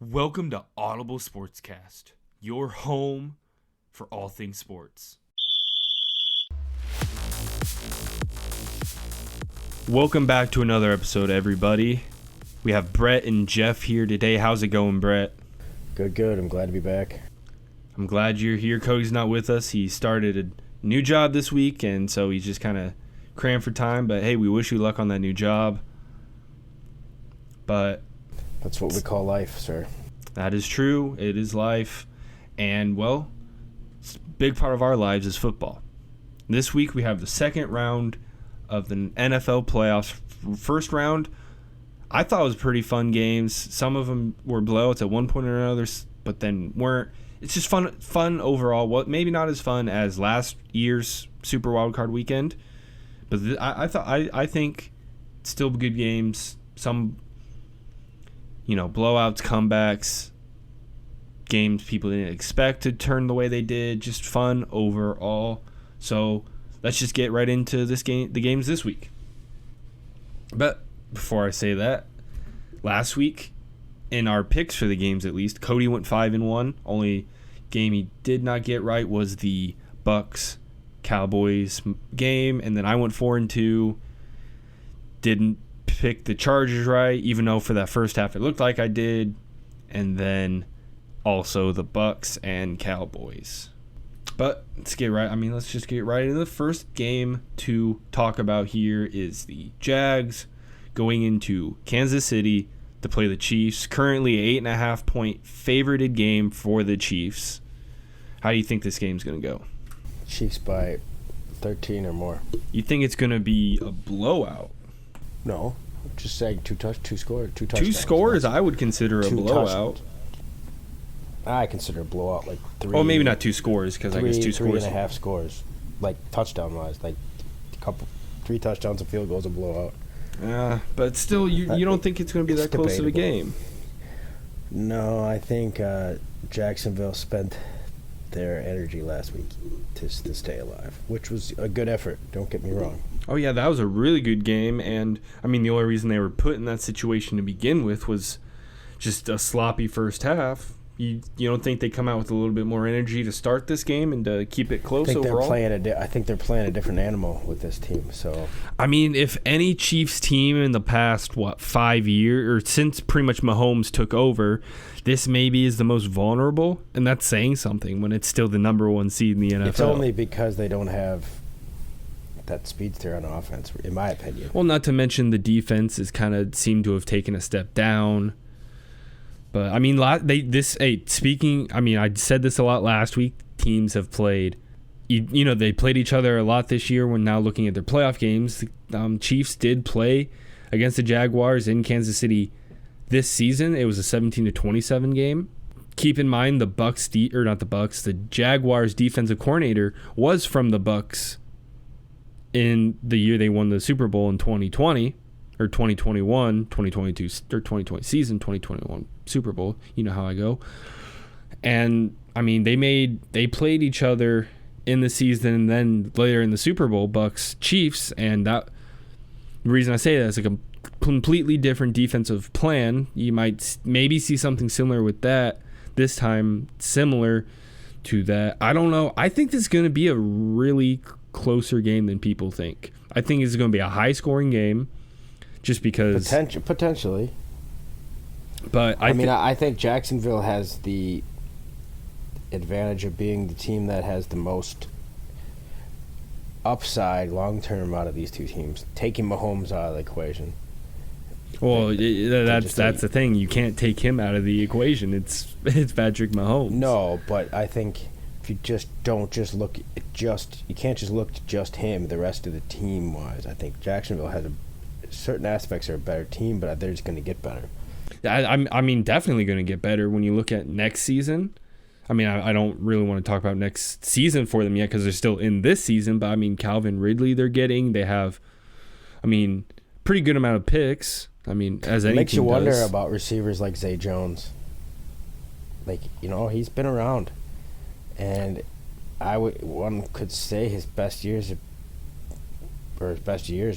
Welcome to Audible Sportscast, your home for all things sports. Welcome back to another episode, everybody. We have Brett and Jeff here today. How's it going, Brett? Good. I'm glad to be back. I'm glad you're here. Cody's not with us. He started a new job this week, and so he's just kind of crammed for time. But, hey, we wish you luck on that new job. But that's what we call life, sir. That is true. It is life. And, well, a big part of our lives is football. This week we have the second round of the NFL playoffs. First round, I thought it was pretty fun games. Some of them were blowouts at one point or another, but then weren't. It's just fun overall. Well, maybe not as fun as last year's Super Wildcard Weekend, but I think still good games. Some, blowouts, comebacks, games people didn't expect to turn the way they did. Just fun overall. So let's just get right into the games this week. But before I say that, last week, in our picks for the games at least, Cody went 5-1. Only game he did not get right was the Bucs Cowboys game, and then I went 4-2. Didn't pick the Chargers right, even though for that first half it looked like I did, and then also the Bucs and Cowboys. But let's just get right into the first game to talk about here is the Jags going into Kansas City to play the Chiefs. Currently an 8.5-point favorited game for the Chiefs. How do you think this game's going to go? Chiefs by 13 or more. You think it's going to be a blowout? No, just saying two scores. Two scores I would consider a blowout. I consider a blowout like three. Oh, maybe not two scores because I guess two scores. 3.5 scores, like touchdown-wise, like three touchdowns and field goals, a blowout. But still, you don't think it's going to be that close of a game? No, I think Jacksonville spent their energy last week to stay alive, which was a good effort. Don't get me wrong. Oh, yeah, that was a really good game. And, the only reason they were put in that situation to begin with was just a sloppy first half. You don't think they come out with a little bit more energy to start this game and to keep it close overall? I think they're playing a different animal with this team. So if any Chiefs team in the past 5 years or since pretty much Mahomes took over, this maybe is the most vulnerable, and that's saying something when it's still the number one seed in the NFL. It's only because they don't have that speedster on offense, in my opinion. Well, not to mention the defense has kind of seemed to have taken a step down. But, I said this a lot last week. Teams have played, they played each other a lot this year when now looking at their playoff games. Chiefs did play against the Jaguars in Kansas City this season. It was a 17-27 game. Keep in mind the Jaguars defensive coordinator was from the Bucs in the year they won the Super Bowl in 2020. Or 2021, 2022, or 2020 season, 2021 Super Bowl. You know how I go. And, they played each other in the season and then later in the Super Bowl, Bucs, Chiefs. And the reason I say that is like a completely different defensive plan. You might maybe see something similar with that this time, similar to that. I don't know. I think this is going to be a really closer game than people think. I think it's going to be a high-scoring game. Just because potentially, but I think Jacksonville has the advantage of being the team that has the most upside long term out of these two teams, taking Mahomes out of the equation. Well, that's the thing. You can't take him out of the equation. It's Patrick Mahomes. No, but I think if you just don't look at you can't just look at just him. The rest of the team wise, I think Jacksonville has certain aspects are a better team, but they're just going to get better. Definitely going to get better when you look at next season. I don't really want to talk about next season for them yet because they're still in this season, but Calvin Ridley they're getting. They have, pretty good amount of picks. As any makes team you wonder does. about receivers like Zay Jones. He's been around, and one could say his best years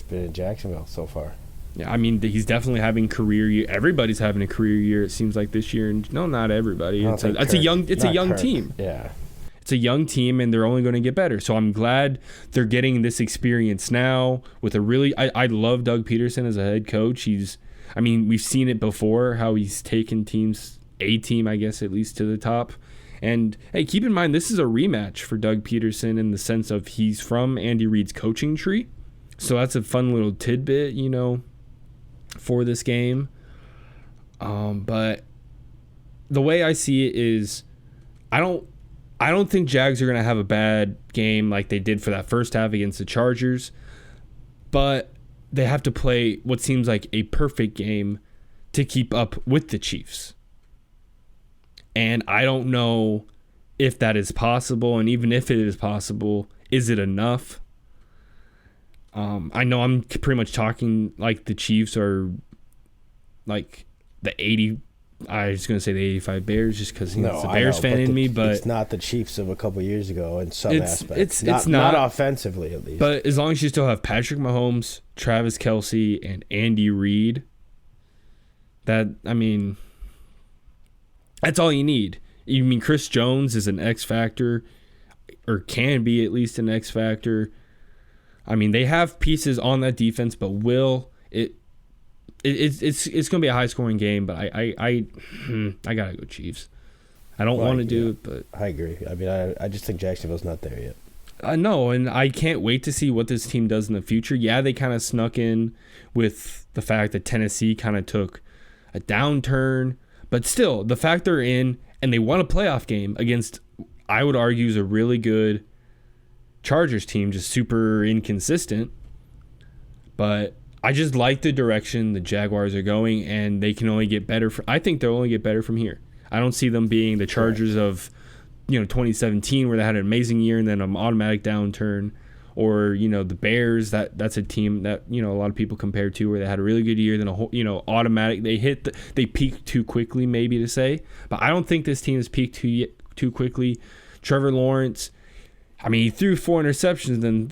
been in Jacksonville so far. Yeah, I mean, he's definitely having career year. Everybody's having a career year, it seems like, this year. And no, not everybody. It's a young team. Yeah. It's a young team, and they're only going to get better. So I'm glad they're getting this experience now with a really... I love Doug Peterson as a head coach. We've seen it before, how he's taken a team, I guess, at least to the top. And, hey, keep in mind, this is a rematch for Doug Peterson in the sense of he's from Andy Reid's coaching tree. So that's a fun little tidbit, for this game. But the way I see it is I don't think Jags are going to have a bad game like they did for that first half against the Chargers, but they have to play what seems like a perfect game to keep up with the Chiefs. And I don't know if that is possible, and even if it is possible, is it enough? I know I'm pretty much talking like the Chiefs are like the 80. I was going to say the 85 Bears just because it's a Bears fan in me, but it's not the Chiefs of a couple years ago in some aspects. It's not offensively, at least. But as long as you still have Patrick Mahomes, Travis Kelce, and Andy Reid, that's all you need. Chris Jones is an X factor, or can be at least an X factor. They have pieces on that defense, but it's going to be a high scoring game. But I gotta go Chiefs. I don't want to do it, but I agree. I just think Jacksonville's not there yet. I know, and I can't wait to see what this team does in the future. Yeah, they kind of snuck in with the fact that Tennessee kind of took a downturn, but still, the fact they're in and they won a playoff game against, I would argue, is a really good Chargers team, just super inconsistent. But I just like the direction the Jaguars are going, and they can only get better. I think they'll only get better from here. I don't see them being the Chargers of 2017, where they had an amazing year and then an automatic downturn, or the Bears. That's a team that a lot of people compare to, where they had a really good year, then a whole automatic. They peaked too quickly, maybe to say, but I don't think this team has peaked too quickly. Trevor Lawrence, he threw 4 interceptions, then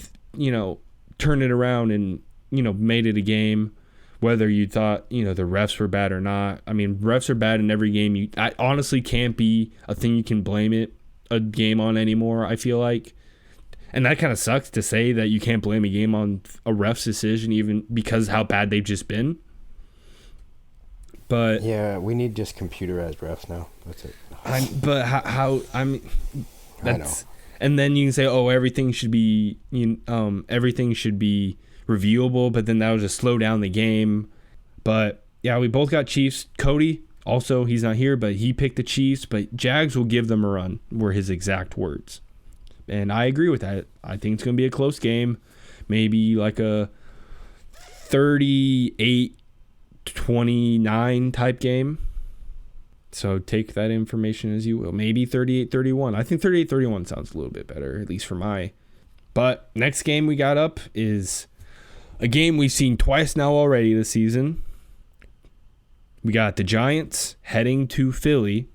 turned it around and made it a game. Whether you thought the refs were bad or not, refs are bad in every game. I honestly can't be a thing you can blame a game on anymore, I feel like. And that kind of sucks to say that you can't blame a game on a ref's decision, even because how bad they've just been. But yeah, we need just computerized refs now. That's it. I know. And then you can say, everything should be everything should be reviewable, but then that'll just slow down the game. But yeah, we both got Chiefs. Cody, also, he's not here, but he picked the Chiefs, but Jags will give them a run, were his exact words. And I agree with that. I think it's going to be a close game, maybe like a 38-29 type game. So take that information as you will. Maybe 38-31. I think 38-31 sounds a little bit better, at least for my. But next game we got up is a game we've seen twice now already this season. We got the Giants heading to Philly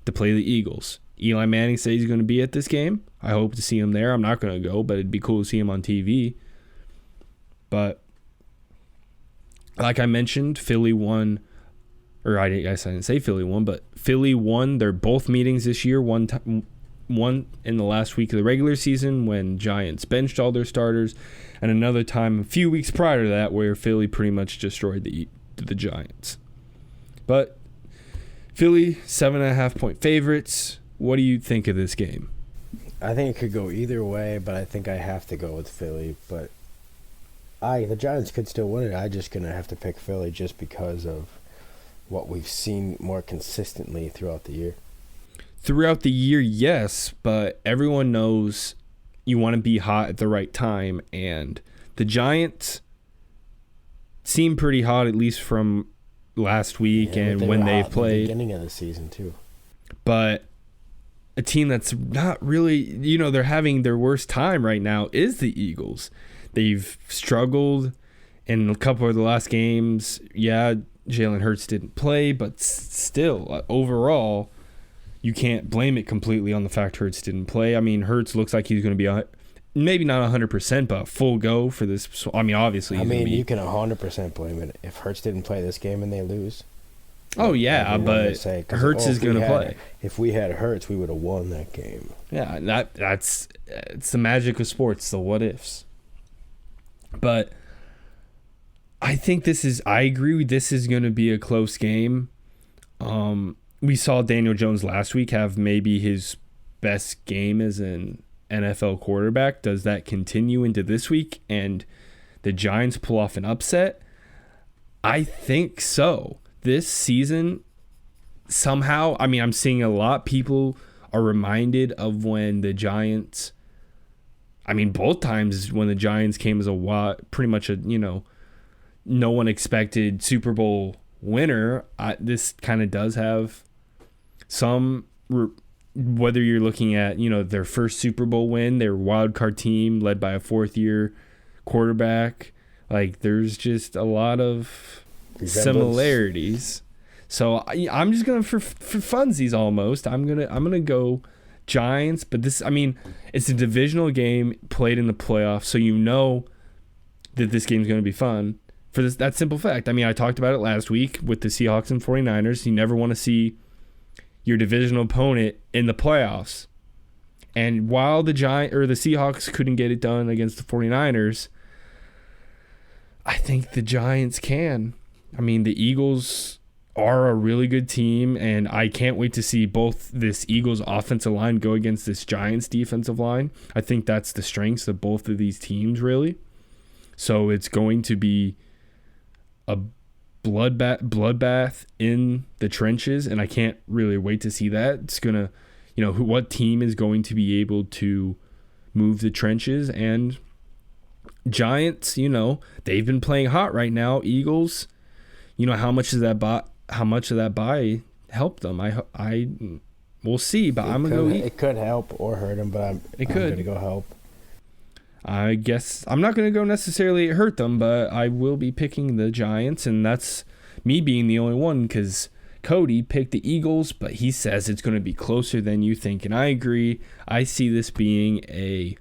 to play the Eagles. Eli Manning says he's going to be at this game. I hope to see him there. I'm not going to go, but it'd be cool to see him on TV. But like I mentioned, Philly won. Or I guess I didn't say Philly won, but Philly won their both meetings this year. One in the last week of the regular season when Giants benched all their starters, and another time a few weeks prior to that where Philly pretty much destroyed the Giants. But Philly, 7.5-point favorites. What do you think of this game? I think it could go either way, but I think I have to go with Philly. But the Giants could still win it. I'm just going to have to pick Philly just because of what we've seen more consistently throughout the year. Throughout the year, yes, but everyone knows you want to be hot at the right time, and the Giants seem pretty hot, at least from last week and when they've played. At the beginning of the season, too. But a team that's not really, they're having their worst time right now is the Eagles. They've struggled in a couple of the last games. Yeah, Jalen Hurts didn't play, but still, overall, you can't blame it completely on the fact Hurts didn't play. Hurts looks like he's going to be maybe not 100%, but full go for this. I mean, obviously. I mean, you can 100% blame it if Hurts didn't play this game and they lose. Oh yeah, but Hurts is going to play. If we had Hurts, we would have won that game. Yeah, it's the magic of sports, the what ifs. But I think I agree. This is going to be a close game. We saw Daniel Jones last week have maybe his best game as an NFL quarterback. Does that continue into this week and the Giants pull off an upset? I think so. This season, somehow, I mean, I'm seeing a lot. People are reminded of when the Giants, I mean, both times when the Giants came as pretty much a, no one expected Super Bowl winner. This kind of does have some, whether you're looking at, their first Super Bowl win, their wild card team led by a fourth-year quarterback. Like, there's just a lot of similarities. So I'm just gonna for funsies almost. I'm gonna go Giants, but this, I mean, it's a divisional game played in the playoffs, so that this game's gonna be fun for that simple fact. I mean, I talked about it last week with the Seahawks and 49ers. You never want to see your divisional opponent in the playoffs. And while the Seahawks couldn't get it done against the 49ers, I think the Giants can. I mean, the Eagles are a really good team, and I can't wait to see both this Eagles offensive line go against this Giants defensive line. I think that's the strengths of both of these teams, really. So it's going to be a bloodbath in the trenches, and I can't really wait to see that. It's going to, what team is going to be able to move the trenches, and Giants, they've been playing hot right now. Eagles, how much of that bye helped them? We'll see, but I'm gonna go. It could help or hurt them, but I'm gonna go help. I guess I'm not gonna go necessarily hurt them, but I will be picking the Giants, and that's me being the only one because Cody picked the Eagles, but he says it's gonna be closer than you think, and I agree. I see this being a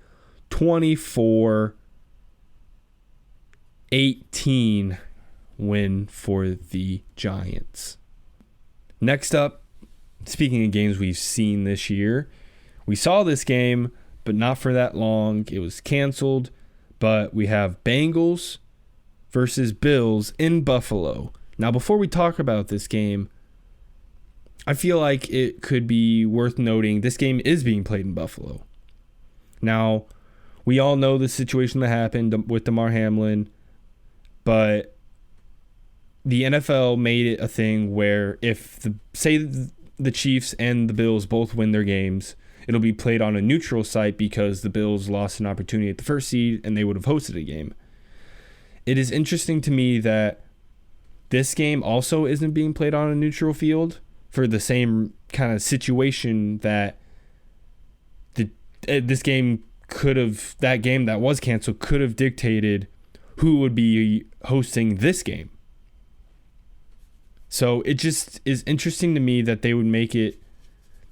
24-18 win for the Giants. Next up, speaking of games we've seen this year, we saw this game, but not for that long. It was canceled, but we have Bengals versus Bills in Buffalo. Now, before we talk about this game, I feel like it could be worth noting this game is being played in Buffalo. Now, we all know the situation that happened with Damar Hamlin, but the NFL made it a thing where if the Chiefs and the Bills both win their games, it'll be played on a neutral site because the Bills lost an opportunity at the first seed and they would have hosted a game. It is interesting to me that this game also isn't being played on a neutral field for the same kind of situation that that game that was canceled could have dictated who would be hosting this game. So it just is interesting to me that they would make it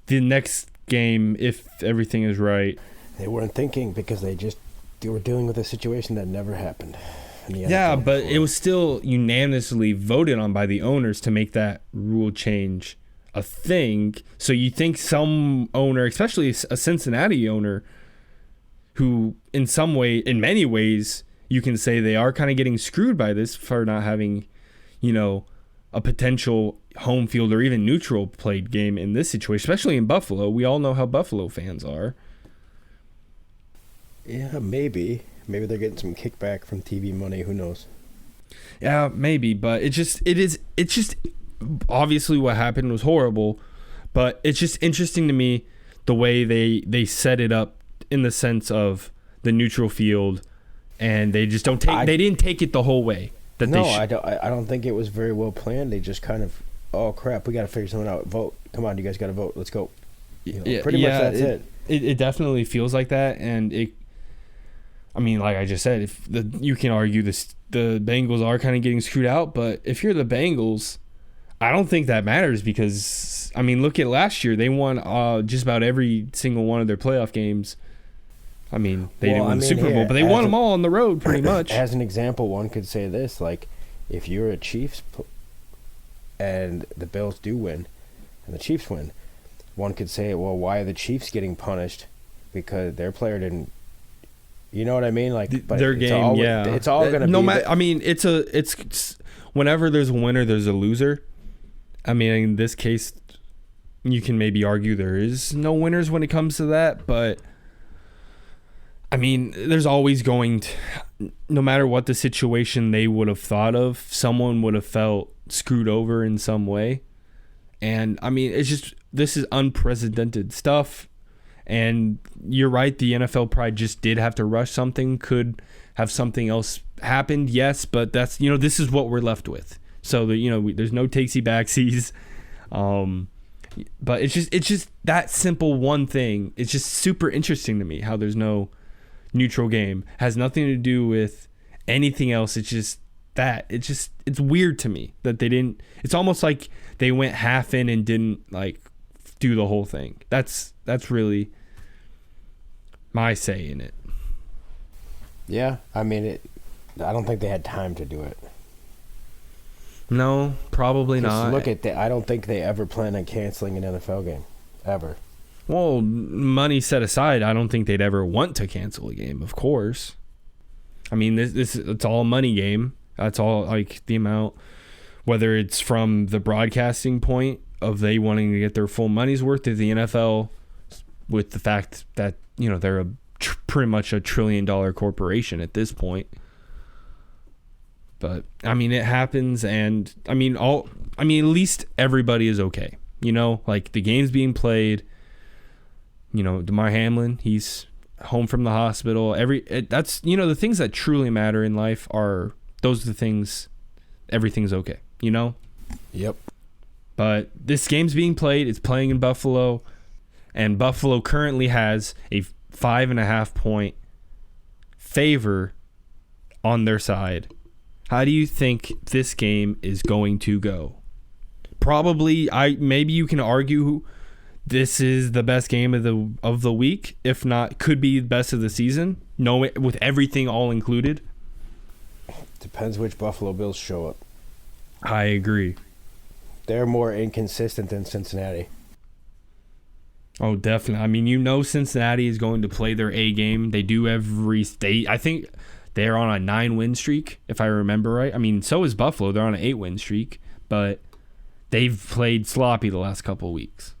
the next game if everything is right. They weren't thinking because they were dealing with a situation that never happened. Yeah, but it was still unanimously voted on by the owners to make that rule change a thing. So you think some owner, especially a Cincinnati owner, who in many ways, you can say they are kind of getting screwed by this for not having, a potential home field or even neutral played game in this situation, especially in Buffalo. We all know how Buffalo fans are. Yeah, maybe they're getting some kickback from TV money. Who knows? Yeah, maybe, but it's just obviously what happened was horrible, but it's just interesting to me the way they set it up in the sense of the neutral field, and they just they didn't take it the whole way. I don't think it was very well planned. They just kind of, oh crap, we got to figure something out. Vote, come on, you guys got to vote. Let's go. Pretty much that's it. It definitely feels like that, and like I just said, you can argue the Bengals are kind of getting screwed out, but if you're the Bengals, I don't think that matters because look at last year. They won just about every single one of their playoff games I mean, they didn't win the Super Bowl, but they won them all on the road pretty much. As an example, one could say this, like, if you're a Chiefs and the Bills do win and the Chiefs win, one could say, well, why are the Chiefs getting punished? Because their player didn't, you know what I mean? Like, but their game, yeah. It's all going to no be... matter. I mean, it's whenever there's a winner, there's a loser. I mean, in this case, you can maybe argue there is no winners when it comes to that, but I mean, there's always going to, no matter what the situation they would have thought of, someone would have felt screwed over in some way. And I mean, it's just, this is unprecedented stuff. And you're right, the NFL probably just did have to rush something, could have something else happened, yes, but that's, this is what we're left with. So, there's no takesy backsies. But it's just that simple one thing. It's just super interesting to me how there's no neutral game. Has nothing to do with anything else. It's just that. It's weird to me that they didn't. It's almost like they went half in and didn't like do the whole thing. That's really my say in it. Yeah, I mean, I don't think they had time to do it. No, probably not. Look at that. I don't think they ever plan on canceling an NFL game, ever. Well, money set aside, I don't think they'd ever want to cancel a game, of course. I mean, it's all a money game. That's all, like, the amount, whether it's from the broadcasting point of they wanting to get their full money's worth to the NFL with the fact that, they're pretty much a $1 trillion corporation at this point. But, I mean, it happens, and, at least everybody is okay. Like, the game's being played. Damar Hamlin, he's home from the hospital. That's the things that truly matter in life are those are the things. Everything's okay. Yep. But this game's being played. It's playing in Buffalo, and Buffalo currently has a 5.5 point favor on their side. How do you think this game is going to go? Probably, maybe you can argue this is the best game of the week. If not, could be the best of the season. No, with everything all included. Depends which Buffalo Bills show up. I agree. They're more inconsistent than Cincinnati. Oh, definitely. Cincinnati is going to play their A game. They do every state. I think they're on a 9-win streak, if I remember right. So is Buffalo. They're on an 8-win streak, but they've played sloppy the last couple of weeks.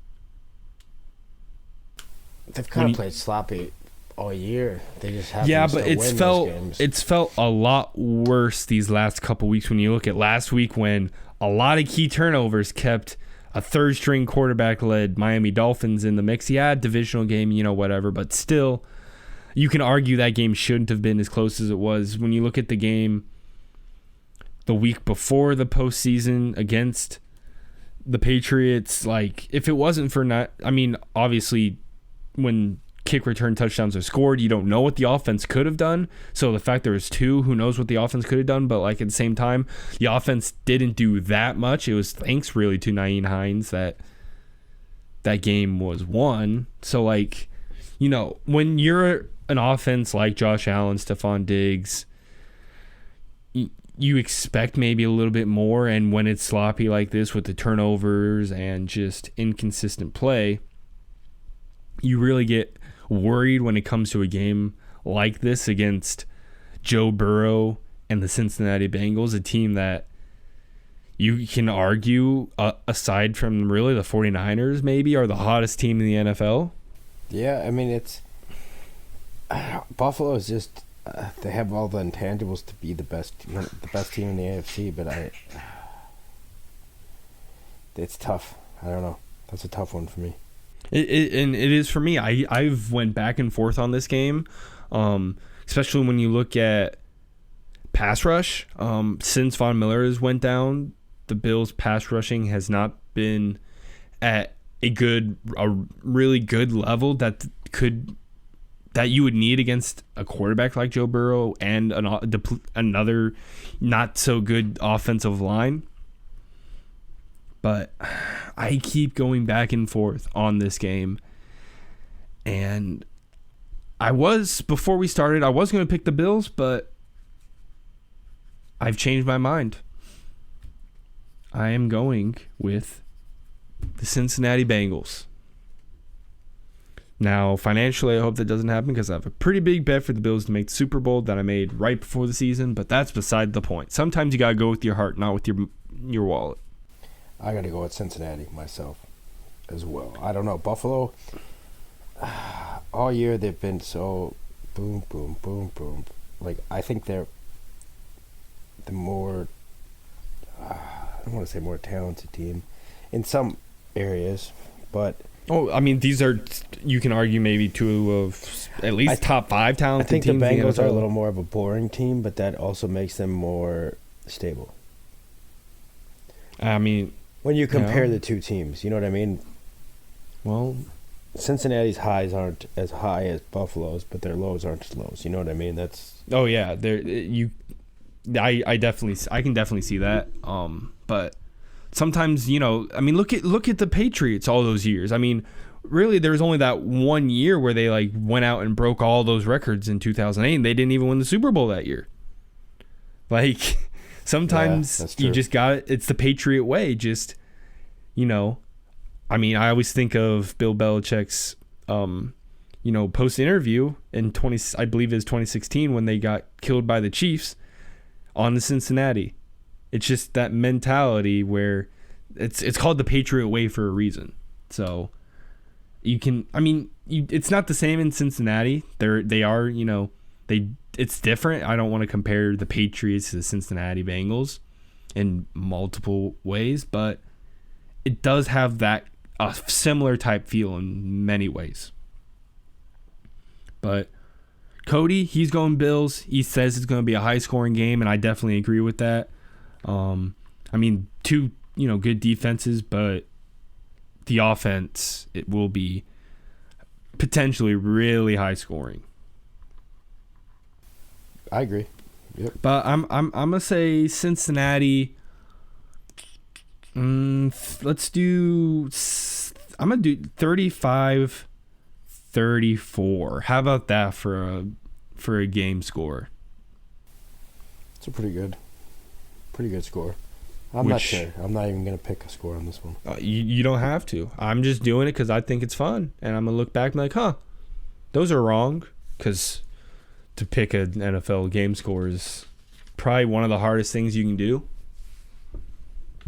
They've kind of played sloppy all year. They just haven't. Yeah, but it's felt a lot worse these last couple of weeks when you look at last week when a lot of key turnovers kept a third-string quarterback-led Miami Dolphins in the mix. Yeah, divisional game, whatever, but still, you can argue that game shouldn't have been as close as it was. When you look at the game the week before the postseason against the Patriots, like, if it wasn't for obviously when kick return touchdowns are scored, you don't know what the offense could have done. So the fact there was 2, who knows what the offense could have done, but like at the same time, the offense didn't do that much. It was thanks really to Nyheim Hines that game was won. So like, when you're an offense like Josh Allen, Stephon Diggs, you expect maybe a little bit more, and when it's sloppy like this with the turnovers and just inconsistent play, you really get worried when it comes to a game like this against Joe Burrow and the Cincinnati Bengals, a team that you can argue, aside from really the 49ers, maybe are the hottest team in the NFL. Yeah, it's Buffalo is just they have all the intangibles to be the best team in the AFC, but it's tough. I don't know. That's a tough one for me. And it is for me. I've went back and forth on this game, especially when you look at pass rush. Since Von Miller has went down, the Bills' pass rushing has not been at a really good level that you would need against a quarterback like Joe Burrow and another not so good offensive line. But I keep going back and forth on this game, and Before we started, I was going to pick the Bills, but I've changed my mind. I am going with the Cincinnati Bengals. Now, financially, I hope that doesn't happen because I have a pretty big bet for the Bills to make the Super Bowl that I made right before the season, but that's beside the point. Sometimes you got to go with your heart, not with your wallet. I got to go with Cincinnati myself as well. I don't know. Buffalo, all year they've been so boom, boom, boom, boom. Like, I think they're the more, I don't want to say more talented team in some areas, but... Oh, I mean, these are, you can argue, maybe two of at least top 5 talented teams. I think the Bengals are a little more of a boring team, but that also makes them more stable. I mean... When you compare the two teams, you know what I mean? Well... Cincinnati's highs aren't as high as Buffalo's, but their lows aren't as lows. You know what I mean? That's... Oh, yeah. I can definitely see that. But... Sometimes, I mean, look at the Patriots all those years. I mean, really, there was only that one year where they went out and broke all those records in 2008, and they didn't even win the Super Bowl that year. Sometimes you just got it. It's the Patriot way. Just, I mean, I always think of Bill Belichick's, post interview in I believe it was 2016 when they got killed by the Chiefs on the Cincinnati. It's just that mentality where it's called the Patriot way for a reason. So it's not the same in Cincinnati. It's different. I don't want to compare the Patriots to the Cincinnati Bengals in multiple ways, but it does have a similar type feel in many ways. But Cody, he's going Bills. He says it's going to be a high scoring game, and I definitely agree with that. Two, good defenses, but the offense, it will be potentially really high scoring. I agree. Yep. But I'm gonna say Cincinnati. I'm gonna do 35-34. How about that for a game score? It's a pretty good score. I'm not sure. I'm not even going to pick a score on this one. You don't have to. I'm just doing it because I think it's fun. And I'm going to look back and be like, those are wrong. Because to pick an NFL game score is probably one of the hardest things you can do.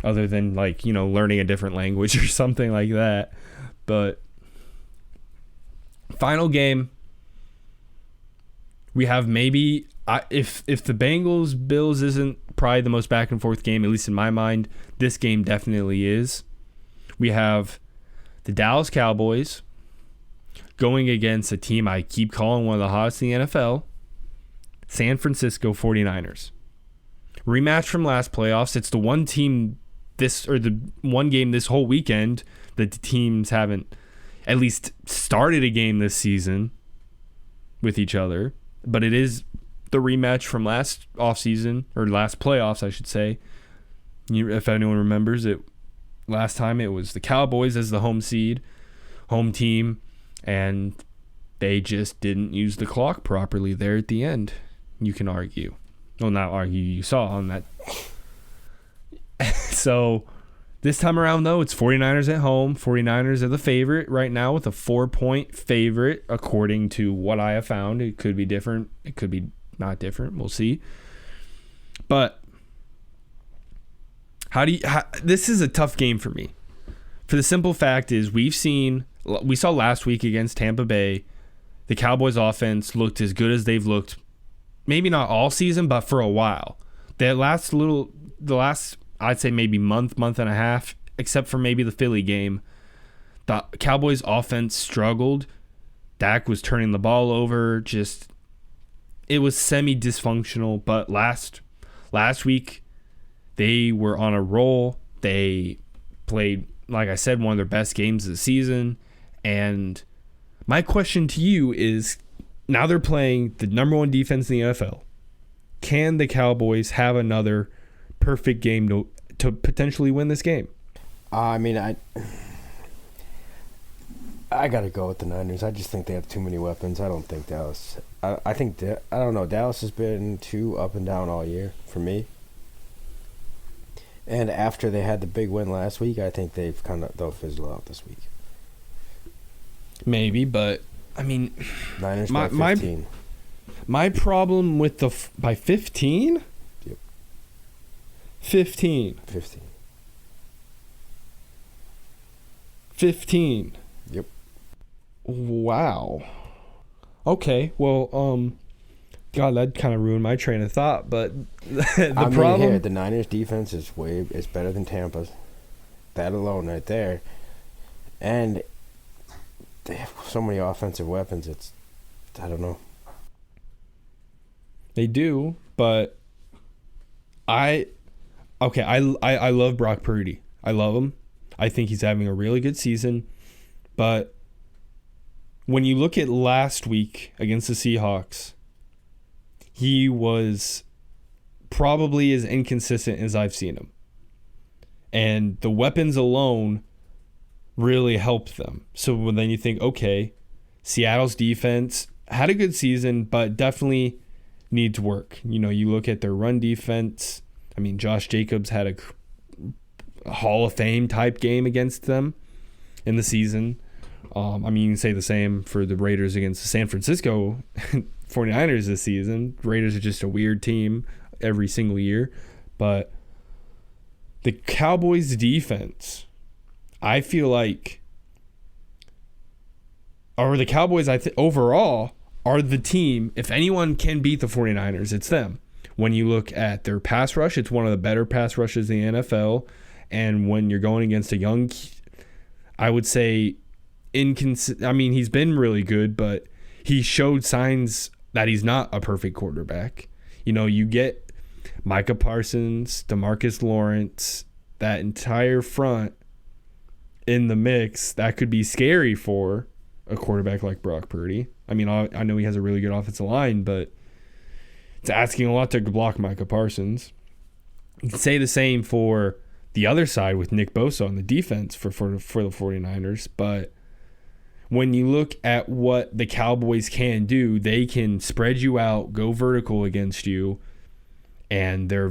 Other than, learning a different language or something like that. But final game, we have maybe... If the Bengals-Bills isn't probably the most back-and-forth game, at least in my mind, this game definitely is. We have the Dallas Cowboys going against a team I keep calling one of the hottest in the NFL, San Francisco 49ers. Rematch from last playoffs. It's the one game this whole weekend that the teams haven't at least started a game this season with each other, but it is the rematch from last offseason, or last playoffs, I should say. If anyone remembers it, last time it was the Cowboys as the home team, and they just didn't use the clock properly there at the end. You can argue. Well, not argue, you saw on that. So this time around, though, it's 49ers at home. 49ers are the favorite right now with a 4-point favorite, according to what I have found. It could be different. It could be not different. We'll see. But this is a tough game for me. For the simple fact is we saw last week against Tampa Bay, the Cowboys offense looked as good as they've looked, maybe not all season, but for a while. The last I'd say maybe month and a half, except for maybe the Philly game, the Cowboys offense struggled. Dak was turning the ball over, it was semi-dysfunctional, but last week they were on a roll. They played, like I said, one of their best games of the season. And my question to you is, now they're playing the number one defense in the NFL. Can the Cowboys have another perfect game to potentially win this game? I gotta go with the Niners. I just think they have too many weapons. I don't think Dallas. I think I don't know. Dallas has been too up and down all year for me. And after they had the big win last week, I think they'll fizzle out this week. Maybe, but I mean, Niners by 15. My problem with by 15? Yep. 15. 15. Yep. Wow. Okay. Well, God, that kind of ruined my train of thought. But the problem here, the Niners defense is better than Tampa's. That alone, right there, and they have so many offensive weapons. I don't know. They do, but I love Brock Purdy. I love him. I think he's having a really good season. But when you look at last week against the Seahawks, he was probably as inconsistent as I've seen him. And the weapons alone really helped them. So then you think, okay, Seattle's defense had a good season, but definitely needs work. You know, you look at their run defense. I mean, Josh Jacobs had a Hall of Fame type game against them in the season. I mean, you can say the same for the Raiders against the San Francisco 49ers this season. Raiders are just a weird team every single year. But the Cowboys defense, I feel like, or the Cowboys overall are the team, if anyone can beat the 49ers, it's them. When you look at their pass rush, it's one of the better pass rushes in the NFL. And when you're going against a young, I would say, I mean, he's been really good, but he showed signs that he's not a perfect quarterback. You know, you get Micah Parsons, DeMarcus Lawrence, that entire front in the mix, that could be scary for a quarterback like Brock Purdy. I mean, I know he has a really good offensive line, but it's asking a lot to block Micah Parsons. You can say the same for the other side with Nick Bosa on the defense for the 49ers, but when you look at what the Cowboys can do, they can spread you out, go vertical against you, and they're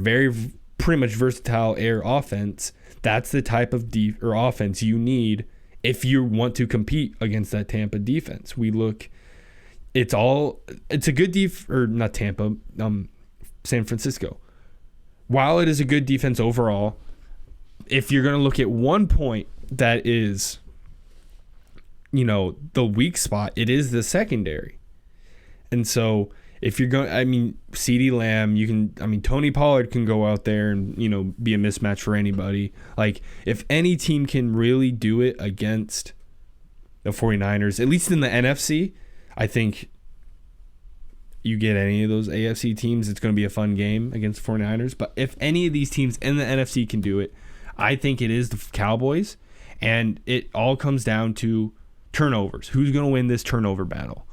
pretty much versatile air offense. That's the type of offense you need if you want to compete against that Tampa defense. It's a good not Tampa, San Francisco. While it is a good defense overall, if you're going to look at one point that is, you know, the weak spot, it is the secondary. And so if you're going, I mean, CeeDee Lamb, Tony Pollard can go out there and, you know, be a mismatch for anybody. Like, if any team can really do it against the 49ers, at least in the NFC, I think you get any of those AFC teams, it's going to be a fun game against the 49ers. But if any of these teams in the NFC can do it, I think it is the Cowboys. And it all comes down to turnovers. Who's going to win this turnover battle?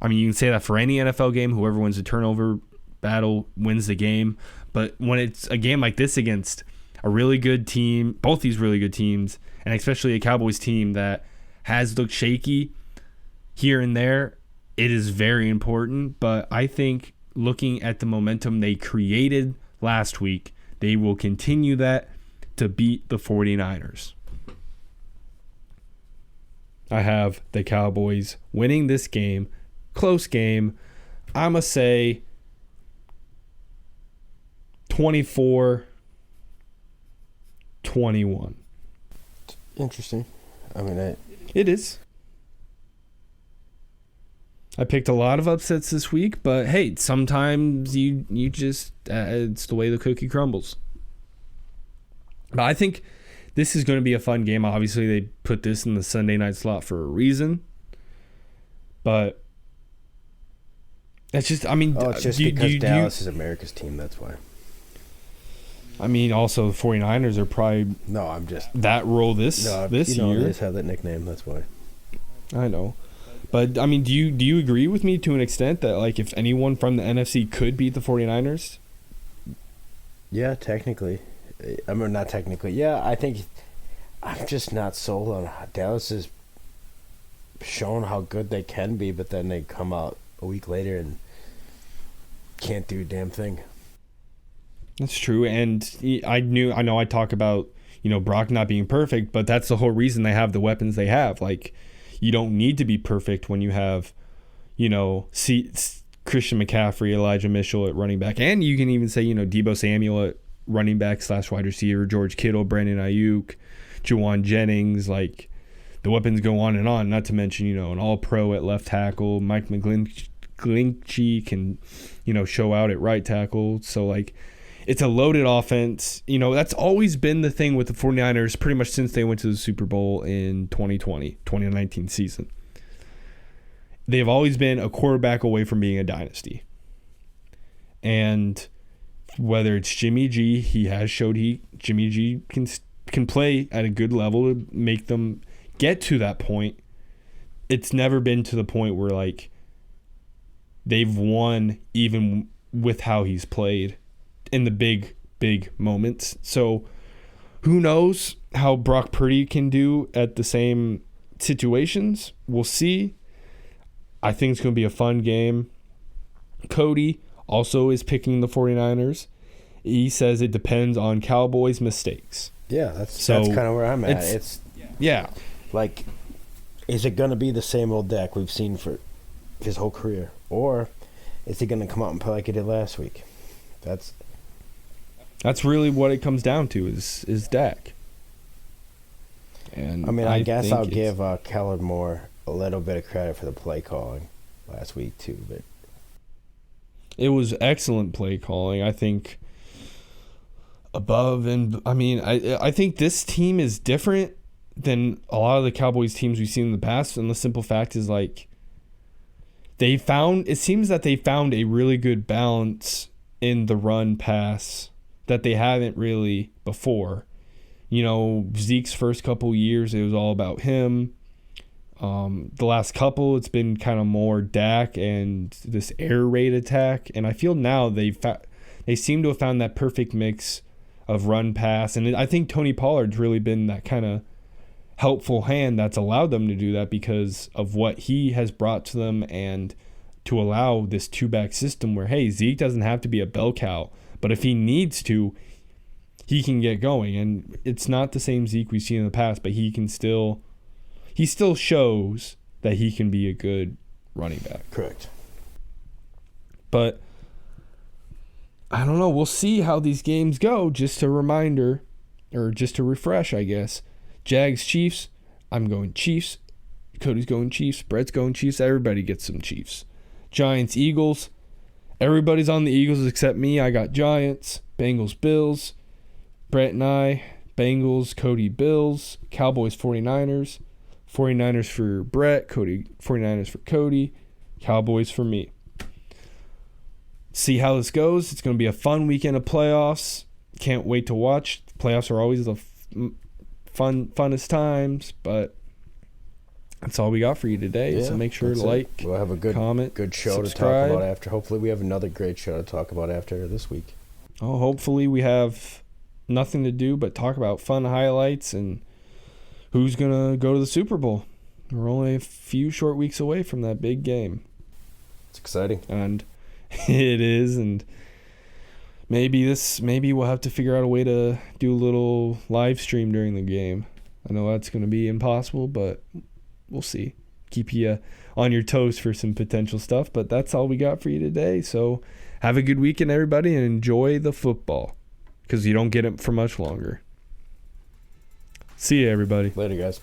I mean, you can say that for any NFL game. Whoever wins the turnover battle wins the game. But when it's a game like this against a really good team, both these really good teams, and especially a Cowboys team that has looked shaky here and there, it is very important. But I think looking at the momentum they created last week, they will continue that to beat the 49ers. I have the Cowboys winning this game. Close game. I'm going to say 24-21. Interesting. I mean, it is. I picked a lot of upsets this week, but hey, sometimes you just it's the way the cookie crumbles. But I think this is going to be a fun game. Obviously, they put this in the Sunday night slot for a reason. But it's just, I mean... Oh, it's just because Dallas is America's team, that's why. I mean, also, the 49ers are probably... No, I'm just... That role this year. They just have that nickname, that's why. I know. But, I mean, do you agree with me to an extent that, like, if anyone from the NFC could beat the 49ers? Yeah, technically. I mean, not technically. Yeah, I think I'm just not sold on Dallas is shown how good they can be, but then they come out a week later and can't do a damn thing. That's true, and I know I talk about, Brock not being perfect, but that's the whole reason they have the weapons they have. Like, you don't need to be perfect when you have, Christian McCaffrey, Elijah Mitchell at running back, and you can even say, Deebo Samuel at running back / wide receiver, George Kittle, Brandon Ayuk, Juwan Jennings. Like, the weapons go on and on, not to mention, an all-pro at left tackle. Mike McGlinchey can, show out at right tackle. So, like, it's a loaded offense. That's always been the thing with the 49ers pretty much since they went to the Super Bowl in 2019 season. They've always been a quarterback away from being a dynasty. And whether it's Jimmy G, he has showed Jimmy G can play at a good level to make them get to that point. It's never been to the point where, like, they've won even with how he's played in the big moments. So who knows how Brock Purdy can do at the same situations. We'll see. I think it's going to be a fun game. Cody also is picking the 49ers. He says it depends on Cowboys' mistakes. Yeah, that's kind of where I'm at. It's yeah. Like, is it going to be the same old Dak we've seen for his whole career? Or is he going to come out and play like he did last week? That's really what it comes down to is Dak. And I mean, I guess I'll give Kellen Moore a little bit of credit for the play calling last week too, but it was excellent play calling. I think I think this team is different than a lot of the Cowboys teams we've seen in the past, and the simple fact is, like, it seems that they found a really good balance in the run pass that they haven't really before. Zeke's first couple years, it was all about him. The last couple, it's been kind of more Dak and this air raid attack. And I feel now they seem to have found that perfect mix of run pass. And I think Tony Pollard's really been that kind of helpful hand that's allowed them to do that because of what he has brought to them, and to allow this two-back system where, hey, Zeke doesn't have to be a bell cow, but if he needs to, he can get going. And it's not the same Zeke we've seen in the past, but he still shows that he can be a good running back. Correct. But I don't know. We'll see how these games go. Just a reminder, or just a refresh, I guess. Jags, Chiefs. I'm going Chiefs. Cody's going Chiefs. Brett's going Chiefs. Everybody gets some Chiefs. Giants, Eagles. Everybody's on the Eagles except me. I got Giants. Bengals, Bills. Brett and I, Bengals, Cody, Bills. Cowboys, 49ers. 49ers for Brett. 49ers for Cody. Cowboys for me. See how this goes. It's going to be a fun weekend of playoffs. Can't wait to watch. Playoffs are always the funnest times, but that's all we got for you today. Yeah, so make sure to like, we'll have a good comment, good show subscribe. To talk about after. Hopefully we have another great show to talk about after this week. Oh, hopefully we have nothing to do but talk about fun highlights and who's going to go to the Super Bowl. We're only a few short weeks away from that big game. It's exciting. And it is, and maybe we'll have to figure out a way to do a little live stream during the game. I know that's going to be impossible, but we'll see. Keep you on your toes for some potential stuff, but that's all we got for you today. So have a good weekend, everybody, and enjoy the football because you don't get it for much longer. See you, everybody. Later, guys.